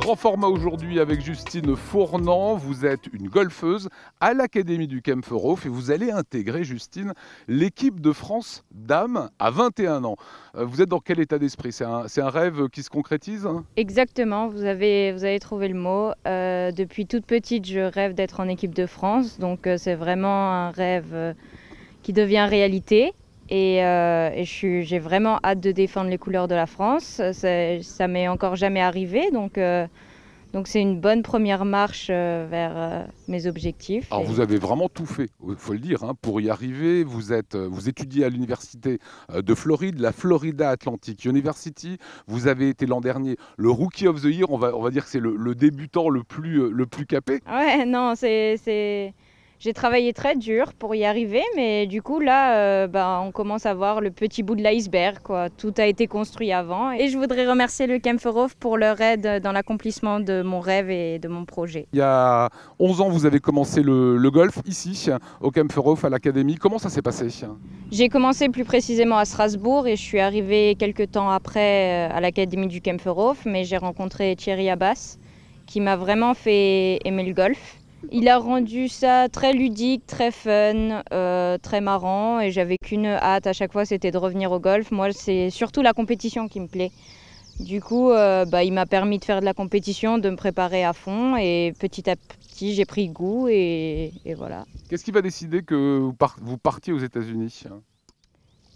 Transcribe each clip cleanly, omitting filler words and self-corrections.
Grand format aujourd'hui avec Justine Fournant. Vous êtes une golfeuse à l'Académie du Kempferhof et vous allez intégrer, Justine, l'équipe de France dames à 21 ans. Vous êtes dans quel état d'esprit? C'est un rêve qui se concrétise? Exactement, vous avez trouvé le mot. Depuis toute petite, je rêve d'être en équipe de France, donc c'est vraiment un rêve qui devient réalité. Et j'ai vraiment hâte de défendre les couleurs de la France. Ça m'est encore jamais arrivé, donc c'est une bonne première marche vers mes objectifs. Alors vous avez vraiment tout fait, il faut le dire, hein, pour y arriver. Vous étudiez à l'université de Floride, la Florida Atlantic University. Vous avez été l'an dernier le Rookie of the Year. On va dire que c'est le débutant le plus capé. Ouais, non, j'ai travaillé très dur pour y arriver, mais du coup là, on commence à voir le petit bout de l'iceberg, quoi. Tout a été construit avant, et je voudrais remercier le Kempferhof pour leur aide dans l'accomplissement de mon rêve et de mon projet. Il y a 11 ans, vous avez commencé le golf ici, au Kempferhof, à l'Académie. Comment ça s'est passé? J'ai commencé plus précisément à Strasbourg et je suis arrivée quelques temps après à l'Académie du Kempferhof, mais j'ai rencontré Thierry Abbas qui m'a vraiment fait aimer le golf. Il a rendu ça très ludique, très fun, très marrant, et j'avais qu'une hâte à chaque fois, c'était de revenir au golf. Moi, c'est surtout la compétition qui me plaît. Du coup, il m'a permis de faire de la compétition, de me préparer à fond, et petit à petit, j'ai pris goût, et voilà. Qu'est-ce qui va décider que vous partiez aux États-Unis?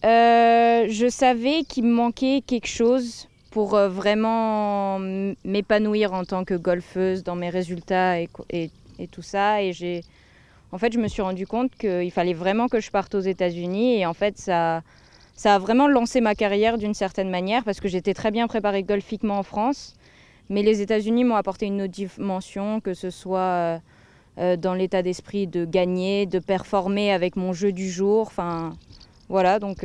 Je savais qu'il me manquait quelque chose pour vraiment m'épanouir en tant que golfeuse dans mes résultats et tout ça. Et je me suis rendu compte qu'il fallait vraiment que je parte aux États-Unis. Et en fait, ça a vraiment lancé ma carrière d'une certaine manière parce que j'étais très bien préparée golfiquement en France. Mais les États-Unis m'ont apporté une autre dimension, que ce soit dans l'état d'esprit de gagner, de performer avec mon jeu du jour. Enfin, voilà, donc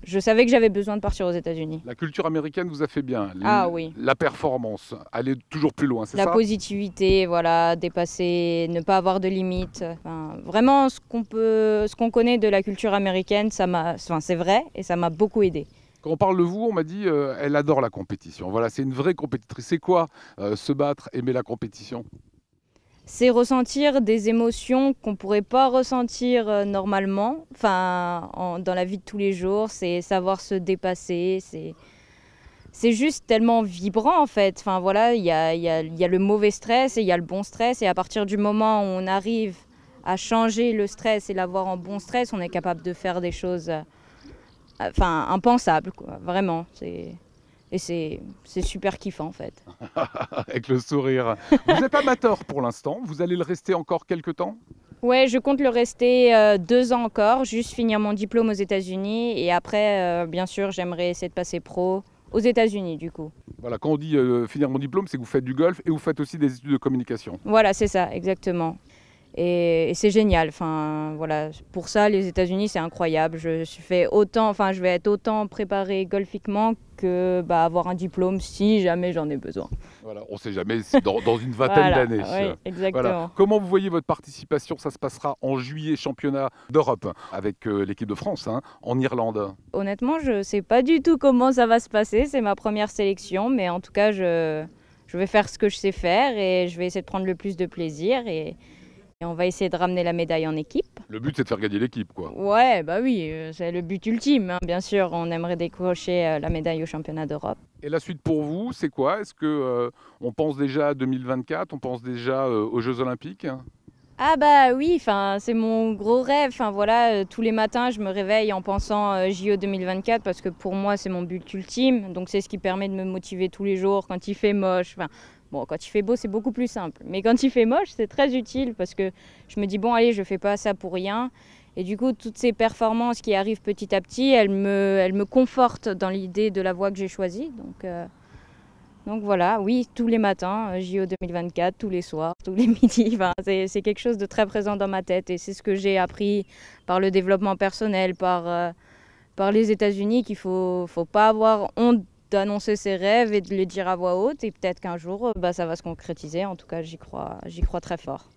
je savais que j'avais besoin de partir aux États-Unis. La culture américaine vous a fait bien. Ah oui. La performance, aller toujours plus loin, c'est ça? La positivité, voilà, dépasser, ne pas avoir de limites. Enfin, vraiment, ce qu'on connaît de la culture américaine, c'est vrai et ça m'a beaucoup aidé. Quand on parle de vous, on m'a dit elle adore la compétition. Voilà, c'est une vraie compétitrice. C'est quoi se battre, aimer la compétition? C'est ressentir des émotions qu'on ne pourrait pas ressentir normalement, dans la vie de tous les jours. C'est savoir se dépasser. C'est juste tellement vibrant en fait. Enfin, voilà, il y a le mauvais stress et il y a le bon stress. Et à partir du moment où on arrive à changer le stress et l'avoir en bon stress, on est capable de faire des choses impensables, quoi, vraiment. Et c'est super kiffant en fait. Avec le sourire. Vous êtes amateur pour l'instant, vous allez le rester encore quelques temps? Ouais, je compte le rester 2 ans encore, juste finir mon diplôme aux États-Unis. Et après, bien sûr, j'aimerais essayer de passer pro aux États-Unis du coup. Voilà, quand on dit finir mon diplôme, c'est que vous faites du golf et vous faites aussi des études de communication. Voilà, c'est ça, exactement. Et c'est génial. Enfin, voilà. Pour ça, les États-Unis, c'est incroyable. Je vais être autant préparée golfiquement que avoir un diplôme si jamais j'en ai besoin. Voilà, on ne sait jamais, c'est dans une vingtaine Voilà, d'années. oui, exactement. Voilà. Comment vous voyez votre participation? Ça se passera en juillet, championnat d'Europe, avec l'équipe de France, en Irlande. Honnêtement, je ne sais pas du tout comment ça va se passer. C'est ma première sélection, mais en tout cas, je vais faire ce que je sais faire et je vais essayer de prendre le plus de plaisir. Et on va essayer de ramener la médaille en équipe. Le but, c'est de faire gagner l'équipe, quoi. Ouais, bah oui, c'est le but ultime. Bien sûr, on aimerait décrocher la médaille au championnat d'Europe. Et la suite pour vous, c'est quoi? Est-ce que on pense déjà à 2024? On pense déjà aux Jeux Olympiques? Ah bah oui, c'est mon gros rêve. Tous les matins, je me réveille en pensant JO 2024 parce que pour moi, c'est mon but ultime. Donc c'est ce qui permet de me motiver tous les jours quand il fait moche. Bon, quand il fait beau, c'est beaucoup plus simple. Mais quand il fait moche, c'est très utile parce que je me dis, bon, allez, je fais pas ça pour rien. Et du coup, toutes ces performances qui arrivent petit à petit, elles me confortent dans l'idée de la voie que j'ai choisie. Donc voilà, oui, tous les matins, JO 2024, tous les soirs, tous les midis. C'est quelque chose de très présent dans ma tête. Et c'est ce que j'ai appris par le développement personnel, par les États-Unis, qu'il faut pas avoir honte d'annoncer ses rêves et de les dire à voix haute, et peut-être qu'un jour ça va se concrétiser. En tout cas, j'y crois très fort.